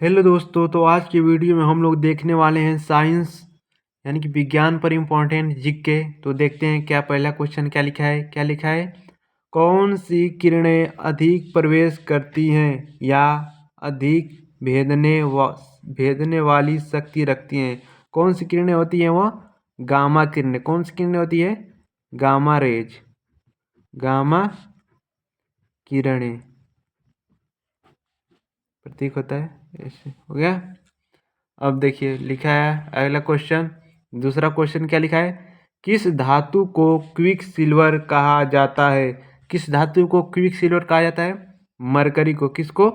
Hello दोस्तों, तो आज की वीडियो में हम लोग देखने वाले हैं साइंस यानी कि विज्ञान पर इम्पोर्टेंट जीके। तो देखते हैं क्या पहला क्वेश्चन क्या लिखा है। कौन सी किरणें अधिक प्रवेश करती हैं या अधिक भेदने वाली शक्ति रखती हैं। कौन सी किरणें होती हैं वो गामा किरणें। कौन सी किरणें होती है गामा रेज, गामा किरणें प्रतीक होता है। ऐसे हो गया। अब देखिए लिखा है अगला क्वेश्चन। दूसरा क्वेश्चन क्या लिखा है, किस धातु को क्विक सिल्वर कहा जाता है। किस धातु को क्विक सिल्वर कहा जाता है। मरकरी को। किसको,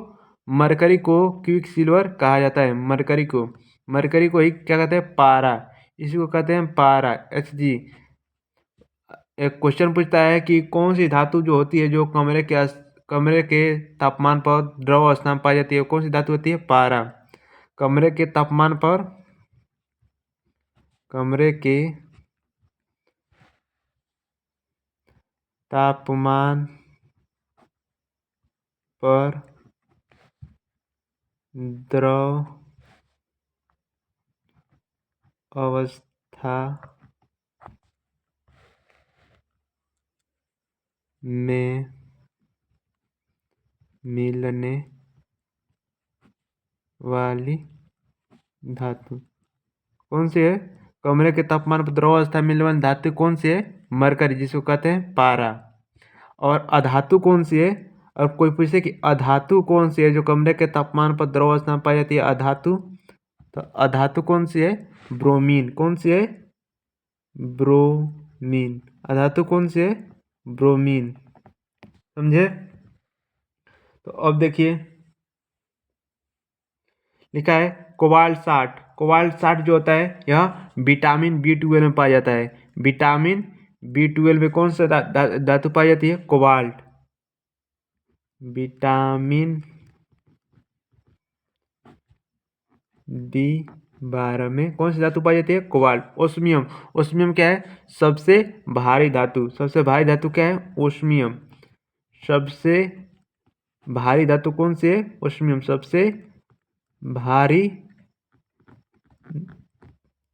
मरकरी को क्विक सिल्वर कहा जाता है। मरकरी को ही क्या कहते हैं, पारा। इसी को कहते हैं पारा, Hg। एक क्वेश्चन पूछता है कि कौन सी धातु जो होती है जो कमरे के तापमान पर द्रव अवस्था में पाई जाती है। कौन सी धातु होती है, पारा। कमरे के तापमान पर द्रव अवस्था में मिलने वाली धातु कौन सी है। कमरे के तापमान पर द्रव अवस्था में मिलने वाली धातु कौन सी है, मरकरी, जिसको कहते हैं पारा। और अधातु कौन सी है। और कोई पूछे कि अधातु कौन सी है जो कमरे के तापमान पर द्रव अवस्था में पाई जाती है, अधातु। तो अधातु कौन सी है, ब्रोमीन। कौन सी है, ब्रोमीन। अधातु कौन सी है, ब्रोमीन। समझे। तो अब देखिए लिखा है कोबाल्ट 60। कोबाल्ट 60 जो होता है यह विटामिन B12 में पाया जाता है। विटामिन B12 में कौन सा धातु पाई जाती है, कोबाल्ट। विटामिन B12 में कौन सी धातु पाई जाती है, कोबाल्ट। ओस्मियम। ओस्मियम क्या है, सबसे भारी धातु। सबसे भारी धातु क्या है, ओस्मियम। सबसे भारी धातु कौन सी है, ओस्मियम। सबसे भारी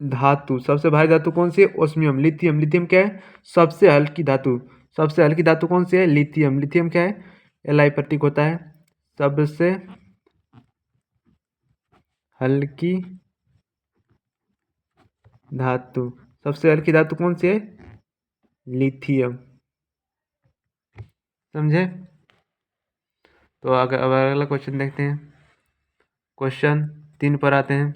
धातु, सबसे भारी धातु कौन सी है, ओस्मियम। लिथियम। लिथियम क्या है, सबसे हल्की धातु। सबसे हल्की धातु कौन सी है, लिथियम। लिथियम क्या है, Li प्रतीक होता है। सबसे हल्की धातु, सबसे हल्की धातु कौन सी है, लिथियम। समझे। तो अब अगला क्वेश्चन देखते हैं। क्वेश्चन 3 पर आते हैं।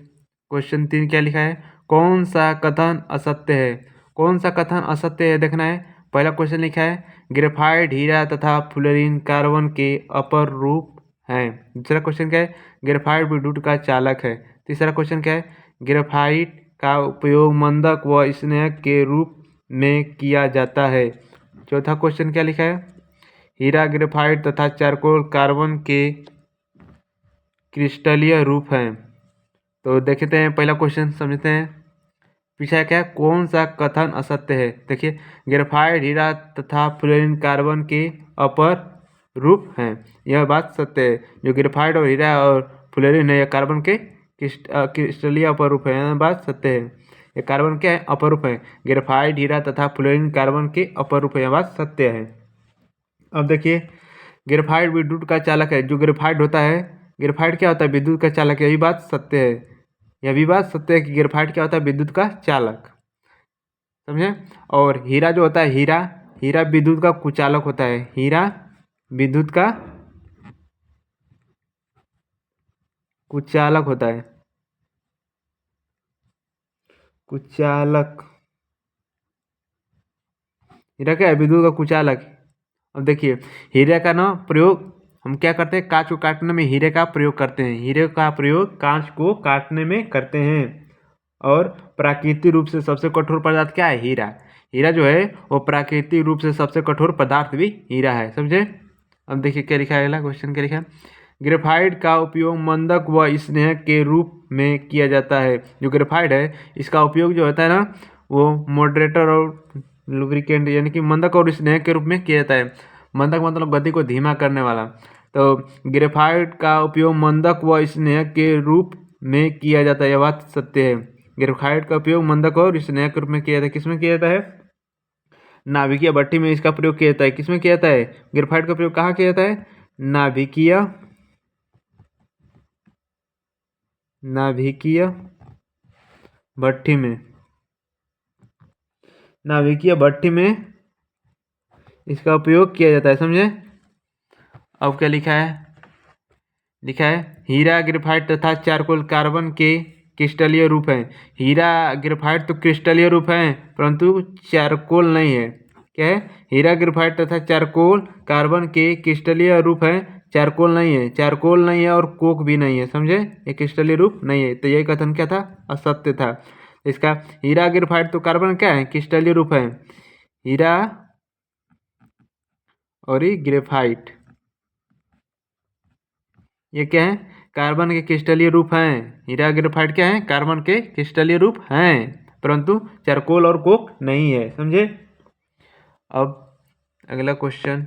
क्वेश्चन 3 क्या लिखा है, कौन सा कथन असत्य है। कौन सा कथन असत्य है देखना है। पहला क्वेश्चन लिखा है ग्रेफाइट हीरा तथा फ्लोरीन कार्बन के अपर रूप हैं। दूसरा क्वेश्चन क्या है, ग्रेफाइट विद्युत का चालक है। तीसरा क्वेश्चन क्या है, ग्रेफाइट का उपयोग मंदक व स्नेहक के रूप में किया जाता है। चौथा क्वेश्चन क्या लिखा है, हीरा ग्रेफाइट तथा चारकोल कार्बन के क्रिस्टलीय रूप हैं। तो देखते हैं पहला क्वेश्चन, समझते हैं। पूछा क्या है, कौन सा कथन असत्य है। देखिए ग्रेफाइट हीरा तथा फ्लोरीन कार्बन के अपर रूप हैं, यह बात सत्य है। जो ग्रेफाइट और हीरा और फ्लोरीन है यह कार्बन के क्रिस्टलीय अपर रूप है, यह बात सत्य है। यह कार्बन के अपर रूप है। ग्रेफाइट हीरा तथा फ्लोरीन कार्बन के अपर रूप है, यह बात सत्य है। अब देखिए ग्रेफाइट विद्युत का चालक है। जो ग्रेफाइट होता है, ग्रेफाइट क्या होता है, विद्युत का चालक। यही बात सत्य है। यह भी बात सत्य है कि ग्रेफाइट क्या होता है, विद्युत का चालक। समझे। और हीरा जो होता है, हीरा विद्युत का कुचालक होता है। हीरा विद्युत का कुचालक होता है, कुचालक। हीरा क्या है, विद्युत का कुचालक। अब देखिए हीरे का ना प्रयोग हम क्या करते हैं, कांच को काटने में हीरे का प्रयोग करते हैं। हीरे का प्रयोग कांच को काटने में करते हैं। और प्राकृतिक रूप से सबसे कठोर पदार्थ क्या है, हीरा। हीरा जो है वो प्राकृतिक रूप से सबसे कठोर पदार्थ भी हीरा है। समझे। अब देखिए क्या लिखा है, अगला क्वेश्चन क्या लिखा है, ग्रेफाइट का उपयोग मंदक व स्नेहक के रूप में किया जाता है। जो ग्रेफाइट है इसका उपयोग जो होता है ना, वो मॉडरेटर और लुब्रिकेंट यानी कि मंदक और स्नेहक के रूप में किया जाता है। मंदक मतलब गति को धीमा करने वाला। तो ग्रेफाइट का उपयोग मंदक व स्नेहक के रूप में किया जाता है, यह बात सत्य है। ग्रेफाइट का उपयोग मंदक और स्नेहक के रूप में किया जाता है। किसमें किया जाता है? नाभिकीय भट्ठी में इसका प्रयोग किया जाता है। किसमें किया जाता है? ग्रेफाइट का प्रयोग कहाँ किया जाता है? नाभिकीय भट्ठी में। नाभिकीय भट्ठी में इसका उपयोग किया जाता है, समझे। अब क्या लिखा है? हीरा ग्रेफाइट तथा चारकोल कार्बन के क्रिस्टलीय रूप हैं। हीरा ग्रेफाइट तो क्रिस्टलीय रूप है, परंतु चारकोल नहीं है। क्या है? हीरा ग्रेफाइट तथा चारकोल कार्बन के क्रिस्टलीय रूप है, चारकोल नहीं है। चारकोल नहीं है और कोक भी नहीं है, समझे। ये क्रिस्टलीय रूप नहीं है, तो यही कथन क्या था? असत्य था। इसका हीरा ग्रेफाइट तो कार्बन क्या है? क्रिस्टलीय रूप है। हीरा और ये ग्रेफाइट ये क्या है? कार्बन के क्रिस्टलीय रूप हैं। हीरा ग्रेफाइट क्या है? कार्बन के क्रिस्टलीय रूप हैं, परंतु चारकोल और कोक नहीं है, समझे। अब अगला क्वेश्चन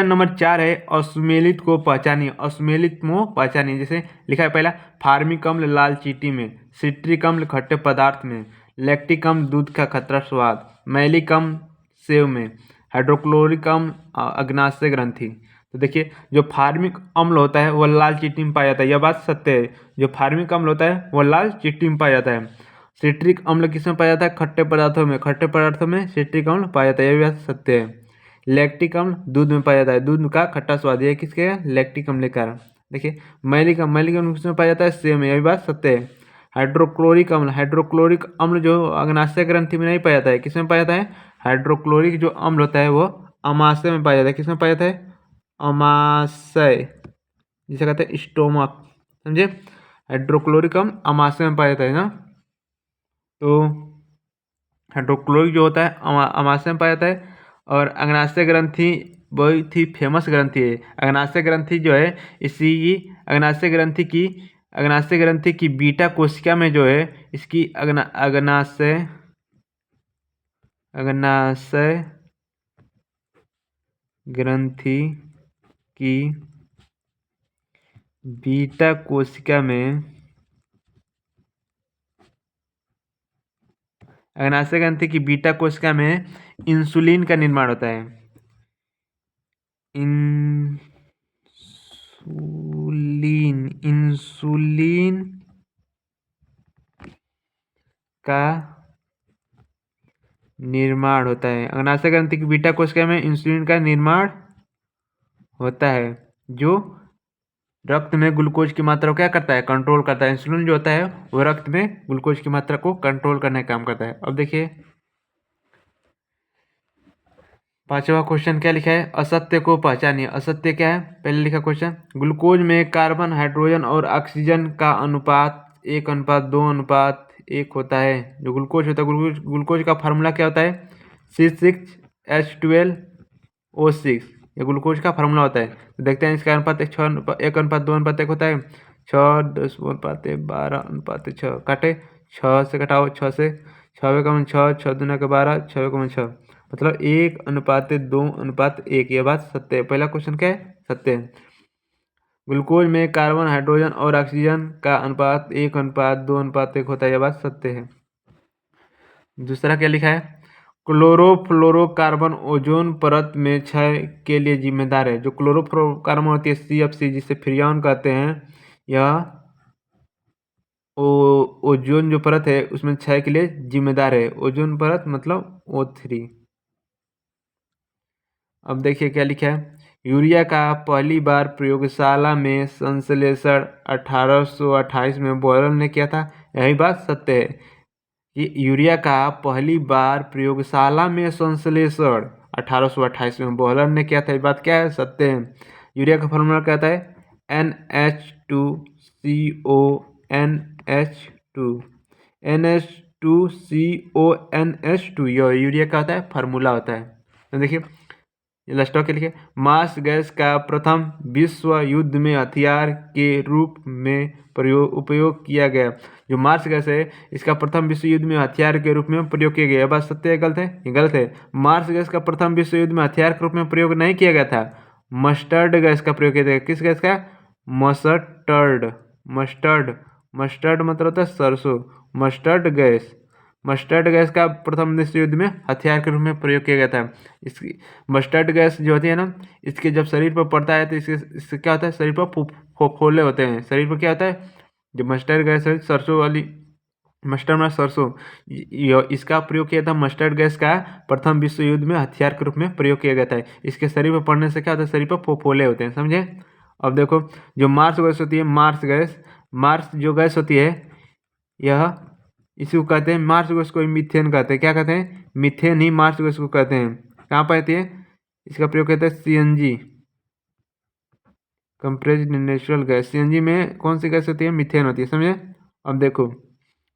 नंबर 4 है, अश्वेलित को पहचानिए। अश्वेलित को पहचानिए। जैसे लिखा है पहला, फार्मिक अम्ल लाल चींटी में, सिट्रिक अम्ल खट्टे पदार्थ में, लैक्टिक अम्ल दूध का खतरा स्वाद, मैलिक अम्ल सेव में, हाइड्रोक्लोरिक अम्ल अग्नाशय ग्रंथि। तो देखिए, जो फार्मिक अम्ल होता है वह लाल चींटी में पाया जाता है, यह बात सत्य है। जो फार्मिक अम्ल होता है वह लाल चींटी में पाया जाता है। सिट्रिक अम्ल किसमें पाया जाता है? खट्टे पदार्थों में। खट्टे पदार्थों में सिट्रिक अम्ल पाया जाता है, यह बात सत्य है। लैक्टिक अम्ल दूध में पाया जाता है, दूध का खट्टा स्वाद, यह किसके? लैक्टिक अम्ल के कारण। देखिए, मैलिक अम्ल किसमें पाया जाता है? सेव में, यह बात सत्य है। हाइड्रोक्लोरिक अम्ल जो अग्नाशय ग्रंथि में नहीं पाया जाता है, किसमें पाया जाता है? हाइड्रोक्लोरिक जो अम्ल होता है वो अमाशय में पाया जाता है। किसमें पाया जाता है? अमाशय, जिसे कहते हैं स्टोमक, समझे। हाइड्रोक्लोरिक अम्ल अमाशय में पाया जाता है ना। तो हाइड्रोक्लोरिक जो होता है अमाशय में पाया जाता है। और अग्नाशय ग्रंथि बहुत ही फेमस ग्रंथि है। अग्नाशय ग्रंथि जो है, इसी अग्नाशय ग्रंथि की बीटा कोशिका में जो है, इसकी अग्नाशय ग्रंथि की बीटा कोशिका में, अग्नाशय ग्रंथि की बीटा कोशिका में इंसुलिन का निर्माण होता है। इंसुलिन का निर्माण होता है। अग्नाशय ग्रंथि की बीटा कोशिका में इंसुलिन का निर्माण होता है, जो रक्त में ग्लूकोज की मात्रा को क्या करता है? कंट्रोल करता है। इंसुलिन जो होता है वो रक्त में ग्लूकोज की मात्रा को कंट्रोल करने का काम करता है। अब देखिए, 5वां क्वेश्चन क्या लिखा है? असत्य को पहचानिए। असत्य क्या है? पहले लिखा क्वेश्चन, ग्लूकोज में कार्बन, हाइड्रोजन और ऑक्सीजन का अनुपात 1:2:1 होता है। जो ग्लूकोज होता है, ग्लूकोज का फार्मूला क्या होता है? C6H12O6, ये ग्लूकोज का फार्मूला होता है। तो देखते हैं इसका अनुपात 1:2:1 होता है। 6:10:12:6 काटे, 6 से घटाओ, 6 से 6 का 6, 6 दूना का 12, 6 का 6, मतलब 1:2:1। यह बात सत्य है। पहला क्वेश्चन क्या है? सत्य है। ग्लूकोज में कार्बन, हाइड्रोजन और ऑक्सीजन का अनुपात 1:2:1 होता है, यह बात सत्य है। दूसरा क्या लिखा है? क्लोरोफ्लोरोकार्बन ओजोन परत में क्षय के लिए जिम्मेदार है। जो क्लोरोफ्लोरोकार्बन होती है CFC, जिसे फ्रियॉन कहते हैं, यह ओजोन जो परत है उसमें क्षय के लिए जिम्मेदार है। ओजोन परत मतलब O3। अब देखिए क्या लिखा है? यूरिया का पहली बार प्रयोगशाला में संश्लेषण 1828 में बॉयलर ने किया था, यही बात सत्य है कि यूरिया का पहली बार प्रयोगशाला में संश्लेषण 1828 में बॉयलर ने किया था, ये बात क्या है? सत्य है। यूरिया का फॉर्मूला क्या होता है? NH2CONH2 यह यूरिया का होता है फार्मूला होता है। तो देखिए, लास्ट के लिखे, मार्स गैस का प्रथम विश्व युद्ध में हथियार के रूप में उपयोग किया गया। जो मार्स गैस है, इसका प्रथम विश्व युद्ध में हथियार के रूप में प्रयोग किया गया। बात सत्य है गलत है? ये गलत है। मार्स गैस का प्रथम विश्व युद्ध में हथियार के रूप में प्रयोग नहीं किया गया था। मस्टर्ड गैस का प्रयोग किया जाता है। किस गैस का? मस्टर्ड। मस्टर्ड मस्टर्ड मतलब होता है सरसों। मस्टर्ड गैस का प्रथम विश्व युद्ध में हथियार के रूप में प्रयोग किया गया था। इसकी मस्टर्ड गैस जो होती है ना, इसके जब शरीर पर पड़ता है तो इससे क्या होता है, शरीर पर फोले होते हैं। शरीर पर क्या होता है, जो मस्टर्ड गैस है, सरसों वाली, मस्टर्ड में सरसों, इसका प्रयोग किया था। मस्टर्ड गैस का प्रथम विश्व युद्ध में हथियार के रूप में प्रयोग किया गया था। इसके शरीर पर पड़ने से क्या होता है, शरीर पर फोले होते हैं, समझे। अब देखो, जो मार्स गैस होती है, मार्स जो गैस होती है, यह इसी को कहते हैं मार्स गैस को मीथेन कहते हैं। क्या कहते हैं? मीथेन ही मार्स गैस को कहते हैं। कहाँ पर आती है? इसका प्रयोग कहते हैं CNG, compressed natural gas. CNG में कौन सी गैस होती है? मीथेन होती है, समझे। अब देखो,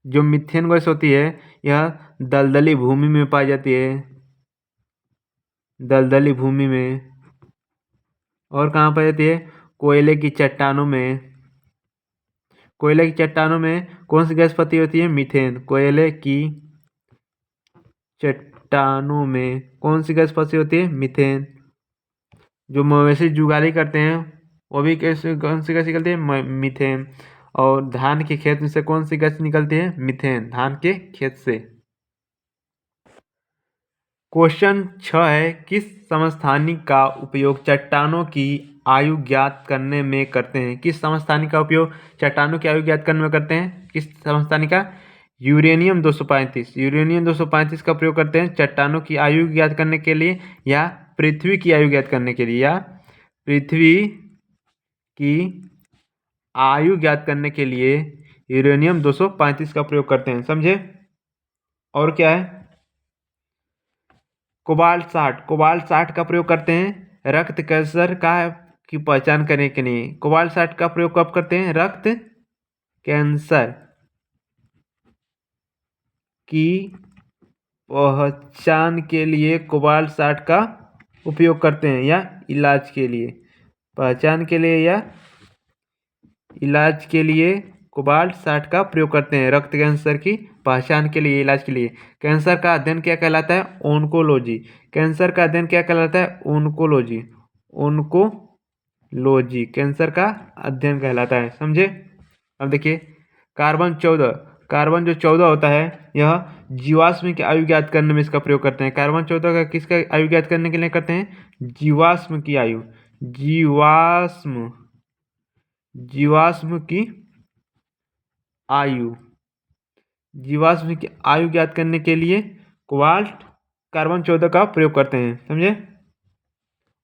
जो मीथेन गैस होती है, यह दलदली भूमि में पाई जाती है, दलदली भूमि में। और कहाँ पाई जाती है? कोयले की चट्टानों में। कोयले की चट्टानों में कौन सी गैस पाई होती है? मीथेन। कोयले की चट्टानों में कौन सी गैस पाई होती है? मीथेन। जो मवेशी जुगाली करते हैं, वो भी कैसे, कौन सी गैस निकलती है? मीथेन। और धान के खेत में से कौन सी गैस निकलती है? मीथेन, धान के खेत से। क्वेश्चन 6 है, किस समस्थानिक का उपयोग चट्टानों की आयु ज्ञात करने में करते हैं? किस समस्थानिक का उपयोग चट्टानों की आयु ज्ञात करने में करते हैं? किस समस्थानिक का? यूरेनियम 235। यूरेनियम 235 का प्रयोग करते हैं चट्टानों की आयु ज्ञात करने के लिए, या पृथ्वी की आयु ज्ञात करने के लिए, या पृथ्वी की आयु ज्ञात करने के लिए यूरेनियम 235 का प्रयोग करते हैं, समझे। और क्या है? कोबाल्ट 60 का प्रयोग करते हैं रक्त कैंसर का की पहचान करने के लिए। कोबाल्ट 60 का प्रयोग कब करते हैं? रक्त कैंसर की पहचान के लिए कोबाल्ट 60 का उपयोग करते हैं, या इलाज के लिए। पहचान के लिए या इलाज के लिए कोबाल्ट 60 का प्रयोग करते हैं, रक्त कैंसर की पहचान के लिए, इलाज के लिए। कैंसर का अध्ययन क्या कहलाता है? ओन्कोलॉजी। कैंसर का अध्ययन क्या कहलाता है? ओन्कोलॉजी। ओन्कोलॉजी कैंसर का अध्ययन कहलाता है, समझे। अब देखिए, कार्बन 14 जो 14 होता है, यह जीवाश्म की आयु ज्ञात करने में इसका प्रयोग करते हैं। कार्बन 14 का किसका आयु ज्ञात करने के लिए करते हैं? जीवाश्म की आयु। जीवाश्म की आयु। जीवाश्म की आयु ज्ञात करने के लिए कोबाल्ट कार्बन 14 का प्रयोग करते हैं, समझे।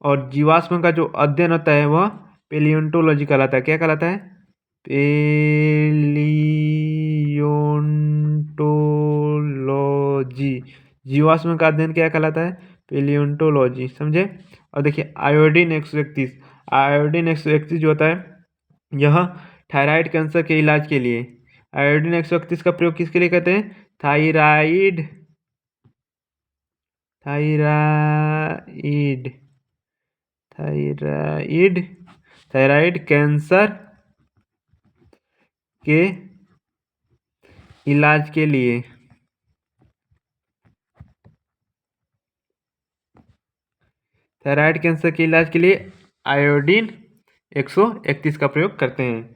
और जीवाश्म का जो अध्ययन होता है वह पेलियोंटोलॉजी कहलाता है। क्या कहलाता है? पेलियोंटोलॉजी। जीवाश्म का अध्ययन क्या कहलाता है? पेलियोंटोलॉजी, समझे। और देखिए, आयोडीन 131। आयोडीन 131 जो होता है, यह थायराइड कैंसर के इलाज के लिए। आयोडीन 131 का प्रयोग किसके लिए करते हैं? थायराइड कैंसर के इलाज के लिए। थायराइड कैंसर के इलाज के लिए आयोडीन 131 का प्रयोग करते हैं।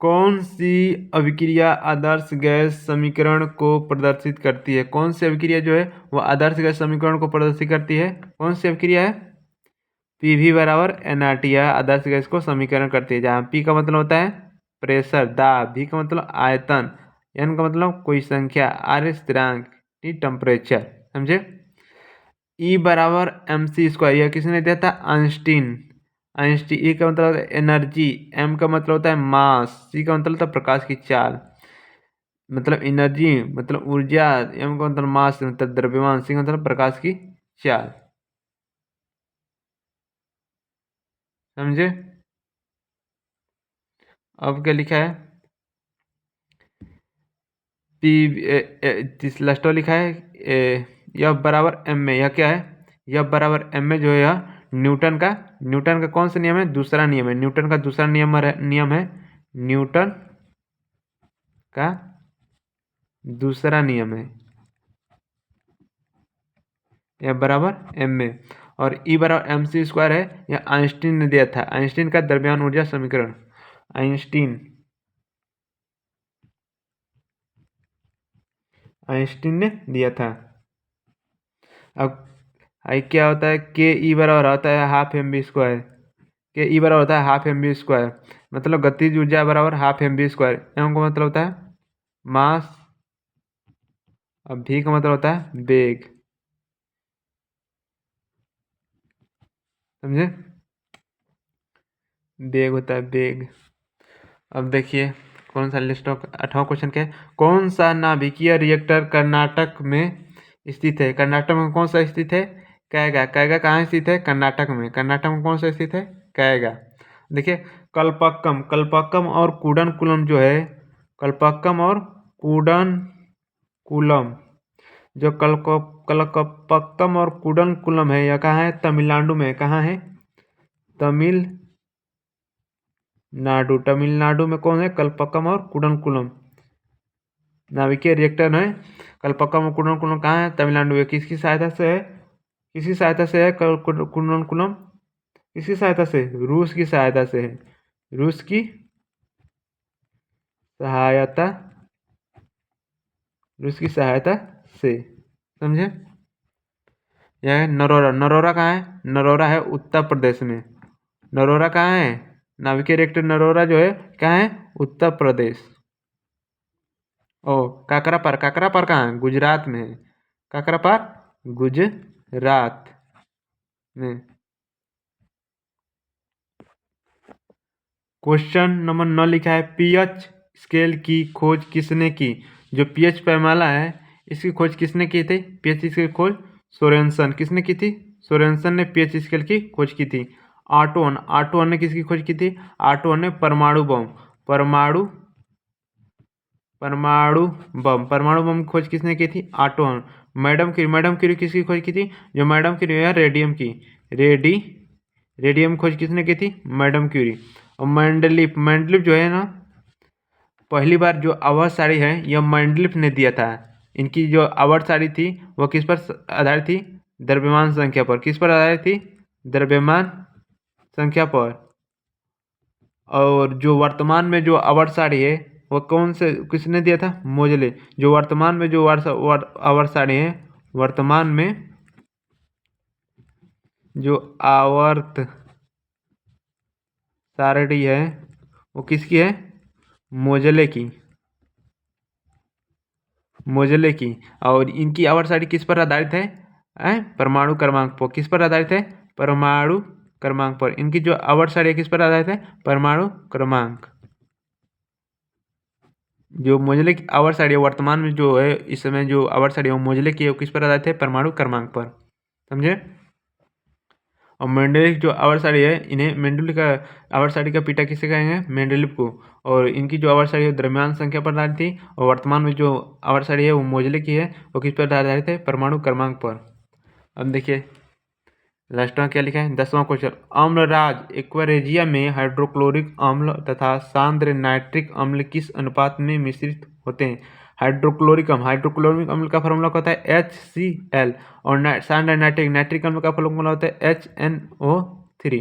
कौन सी अभिक्रिया आदर्श गैस समीकरण को प्रदर्शित करती है? कौन सी अभिक्रिया जो है वह आदर्श गैस समीकरण को प्रदर्शित करती है? कौन सी अभिक्रिया है? PV बराबर nRT, यह आदर्श गैस को समीकरण करती है, जहाँ P का मतलब होता है प्रेशर, दाब, V का मतलब आयतन, N का मतलब कोई संख्या, R स्थिरांक, T टेम्परेचर, समझे। E बराबर mc², यह किसने दिया था? आइंस्टीन। E का मतलब होता है एनर्जी, M का मतलब होता है मास, C का मतलब होता है प्रकाश की चाल, मतलब एनर्जी मतलब ऊर्जा, M का मतलब मास मतलब द्रव्यमान, C का मतलब प्रकाश की चाल, समझे। अब क्या लिखा है? लास्ट वाला लिखा है यह बराबर M में, यह क्या है? यह बराबर M में जो है, यह न्यूटन का कौन सा नियम है? दूसरा नियम है। न्यूटन का दूसरा नियम है न्यूटन का दूसरा नियम है। F बराबर m में, और E बराबर mc² है, यह आइंस्टीन ने दिया था। आइंस्टीन का द्रव्यमान ऊर्जा समीकरण, आइंस्टीन ने दिया था। अब आई क्या होता है, के ई बराबर होता है ½ mv², के ई बराबर होता है ½ mv², मतलब गतिज ऊर्जा बराबर ½ mv²। एम का मतलब होता है मास, अब भी का मतलब होता है वेग, समझे, वेग होता है वेग। अब देखिए कौन सा लिस्ट ऑफ 8वां क्वेश्चन क्या है, कौन सा नाभिकीय रिएक्टर कर्नाटक में स्थित है। कर्नाटक में कौन सा स्थित है, कैगा। कैगा कहाँ स्थित है, कर्नाटक में। कर्नाटक में कौन सा स्थित है, कैगा। देखिए कल्पक्कम, कल्पक्कम और कूडनकुलम जो है, कल्पक्कम और कूडनकुलम, जो कल्पक्कम और कूडनकुलम है, यह कहाँ है, तमिलनाडु में। कहाँ है, तमिलनाडु में कौन है, कल्पक्कम और कूडनकुलम नाभिकीय रिएक्टर है। कल्पक्कम और कूडनकुलम कहाँ है, तमिलनाडु में। किसकी सहायता से है, किसकी सहायता से है कूडनकुलम, किसकी सहायता से, रूस की सहायता से है, रूस की सहायता, रूस की सहायता से, समझे। यह है नरोरा। नरोरा कहाँ है, नरोरा है उत्तर प्रदेश में। नरोरा कहाँ है, नाभिकीय रिएक्टर नरोरा जो है कहाँ है, उत्तर प्रदेश। ओ काकरापार, काकरापार कहाँ है, गुजरात में है। काकरापार गुजरात में। क्वेश्चन नंबर 9 लिखा है, पीएच स्केल की खोज किसने की। जो पीएच पैमाना है इसकी खोज किसने की थी, पीएच स्केल की खोज सोरेनसन। किसने की थी, सोरेनसन ने पीएच स्केल की खोज की थी। आर्टोन, आर्टोन ने किसकी खोज की थी, आर्टोन ने परमाणु बम, परमाणु बम की खोज किसने की थी, आर्टोन। मैडम क्यूरी, मैडम क्यूरी किसकी खोज की थी, जो मैडम क्यूरी है रेडियम की, रेडियम खोज किसने की थी, मैडम क्यूरी। और मैंडलिप, मैंडलिप जो है ना, पहली बार जो आवर्त सारणी है यह मैंडलिप ने दिया था। इनकी जो आवर्त सारणी थी वह किस पर आधारित थी, द्रव्यमान संख्या पर। किस पर आधारित थी, द्रव्यमान संख्या पर। और जो वर्तमान में जो आवर्त सारणी है वह कौन से, किसने दिया था, मोजले। जो वर्तमान में जो आवर्त सारणी है, वर्तमान में जो आवर्त सारणी है वो किसकी है, मोजले की, मोजले की। और इनकी आवर्त सारणी किस पर आधारित है, परमाणु क्रमांक पर। किस पर आधारित है, परमाणु क्रमांक पर। इनकी जो आवर्त सारणी किस पर आधारित है, परमाणु क्रमांक। जो मोजले की आवर्त सारणी वर्तमान में जो है इस समय जो आवर्त सारणी है मोजले की है, किस पर आधारित है, परमाणु क्रमांक पर, समझे। और मेंडलीव जो आवर्त सारणी है, इन्हें मेंडलीव का आवर्त सारणी का पिता किसे कहेंगे, मेंडलीव को। और इनकी जो आवर्त सारणी है द्रव्यमान संख्या पर आधारित थी, और वर्तमान में जो आवर्त सारणी है वो मोजले की है, वो किस पर आधारित है, परमाणु क्रमांक पर। अब देखिए लास्ट में क्या लिखा है, 10वां क्वेश्चन, अम्लराज एक्वेरेजिया में हाइड्रोक्लोरिक अम्ल तथा सांद्र नाइट्रिक अम्ल किस अनुपात में मिश्रित होते हैं। हाइड्रोक्लोरिक अम्ल, हाइड्रोक्लोरिक अम्ल का फॉर्मूला होता है HCl, और सांद्र नाइट्रिक अम्ल का फॉर्मूला होता है HNO3।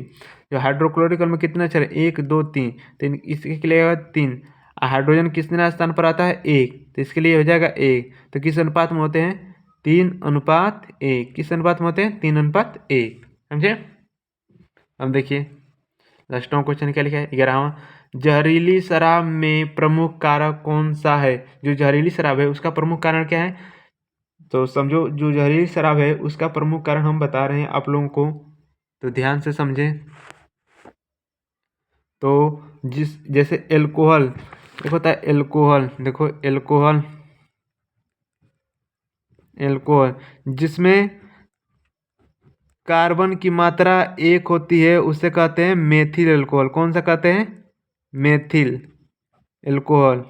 जो हाइड्रोक्लोरिक अम्ल कितने अक्षर है, 1 2 3, तो इसके लिए 3। हाइड्रोजन कितने स्थान पर आता है, 1, तो इसके लिए हो जाएगा 1। तो किस अनुपात में होते हैं, 3:1। किस अनुपात में होते हैं, 3:1, समझे। अब देखिए लास्टों क्वेश्चन क्या लिखा है, 11वां, जहरीली शराब में प्रमुख कारक कौन सा है। जो जहरीली शराब है उसका प्रमुख कारण क्या है, तो समझो जो जहरीली शराब है उसका प्रमुख कारण हम बता रहे हैं आप लोगों को, तो ध्यान से समझें। तो जैसे एल्कोहल, देखो होता है एल्कोहल, देखो एल्कोहल, एल्कोहल जिसमें कार्बन की मात्रा 1 होती है उसे कहते हैं मेथिल एल्कोहल। कौन सा कहते हैं, मेथिल एल्कोहल।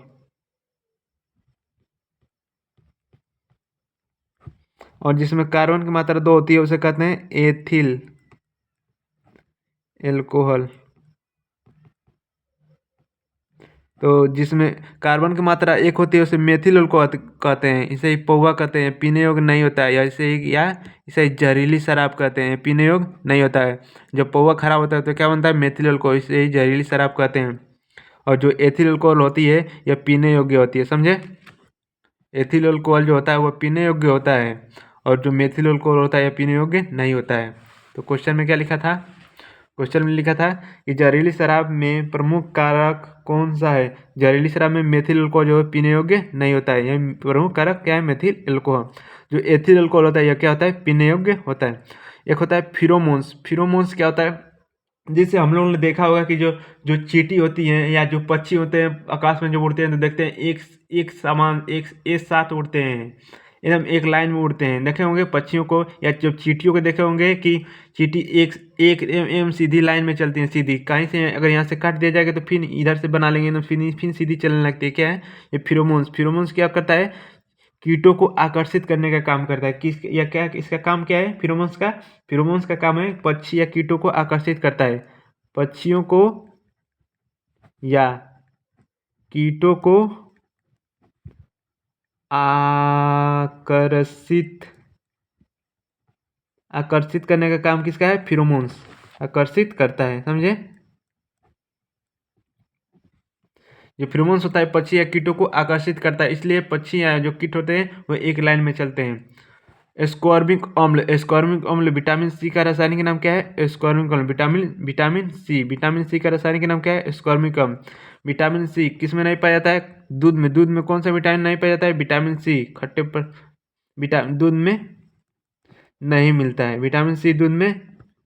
और जिसमें कार्बन की मात्रा 2 होती है उसे कहते हैं एथिल एल्कोहल। तो जिसमें कार्बन की मात्रा 1 होती है उसे मेथिल अल्कोहल कहते हैं, इसे ही पौवा कहते हैं, पीने योग्य नहीं होता है, इसे जहरीली शराब कहते हैं, पीने योग्य नहीं होता है। जब पौवा खराब होता है तो क्या बनता है? मेथिल अल्कोहल, इसे ही जहरीली शराब कहते हैं। और जो एथिल अल्कोहल होती है यह पीने योग्य होती है, समझे? एथिल अल्कोहल जो होता है वह पीने योग्य होता है और जो मेथिल अल्कोहल होता है यह पीने योग्य नहीं होता है। तो क्वेश्चन में क्या लिखा था? क्वेश्चन में लिखा था कि जहरीली शराब में प्रमुख कारक कौन सा है? जहरीली शराब में मेथिल अल्कोहल जो है पीने योग्य नहीं होता है। यह प्रमुख कारक क्या है? Methyl alcohol. जो एथिल अल्कोहल होता है यह क्या होता है? पीने योग्य होता है। एक होता है फिरोमोन्स। फिरोमोन्स क्या होता है? जैसे हम लोगों ने देखा होगा कि जो जो चींटी होती हैं या जो पक्षी होते हैं आकाश में जो उड़ते हैं तो देखते हैं एक साथ उड़ते हैं, एकदम एक लाइन में उड़ते हैं। देखे होंगे पक्षियों को या जब चींटियों को देखे होंगे कि चींटी एक एक एम सीधी लाइन में चलती हैं, सीधी। कहीं से अगर यहाँ से काट दिया जाएगा तो फिर इधर से बना लेंगे तो फिर सीधी चलने लगती है। क्या है ये? फिरोमोन्स। फिरोमोन्स क्या करता है? कीटों को आकर्षित करने का काम करता है। किस या क्या इसका काम क्या है फिरोमोन्स का? फिरोमोन्स का काम है पक्षी या कीटों को आकर्षित करता है। पक्षियों को या कीटों को आकर्षित आकर्षित करने का काम किसका है? फिरोमोन्स आकर्षित करता है, समझे? जो फिरोमोन्स होता है पक्षी या कीटों को आकर्षित करता है, इसलिए पक्षी या जो कीट होते हैं वो एक लाइन में चलते हैं। एस्कॉर्बिक अम्ल। एस्कॉर्बिक अम्ल विटामिन सी का रासायनिक नाम क्या है? एस्कॉर्बिक अम्ल। विटामिन सी का रासायनिक नाम क्या है? एस्कॉर्बिक अम्ल। विटामिन सी किस में नहीं पाया जाता है? दूध में। दूध में कौन सा विटामिन नहीं पाया जाता है? Vitamin C. खट्टे पर दूध में नहीं मिलता है। विटामिन सी दूध में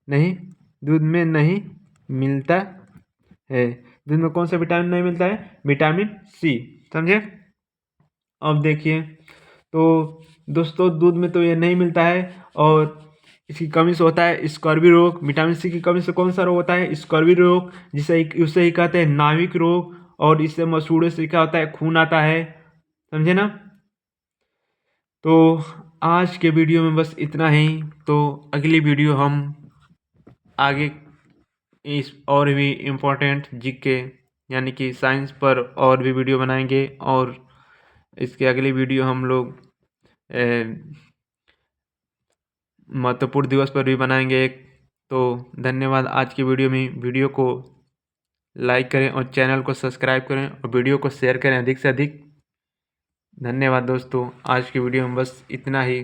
नहीं मिलता है। दूध में कौन सा विटामिन नहीं मिलता है? विटामिन सी, समझे? अब देखिए, तो दोस्तों दूध में तो ये नहीं मिलता है और इसकी कमी से होता है स्कर्वी रोग। विटामिन सी की कमी से कौन सा रोग होता है? स्कर्वी रोग, जिसे उसे ही कहते हैं नाविक रोग। और इससे मसूड़े से क्या होता है? खून आता है, समझे ना? तो आज के वीडियो में बस इतना ही। तो अगली वीडियो हम आगे इस और भी इम्पोर्टेंट जीके यानी कि साइंस पर और भी वीडियो बनाएंगे और इसके अगली वीडियो हम लोग महत्वपूर्ण दिवस पर भी बनाएंगे एक। तो धन्यवाद। आज की वीडियो को लाइक करें और चैनल को सब्सक्राइब करें और वीडियो को शेयर करें अधिक से अधिक। धन्यवाद दोस्तों। आज की वीडियो में बस इतना ही।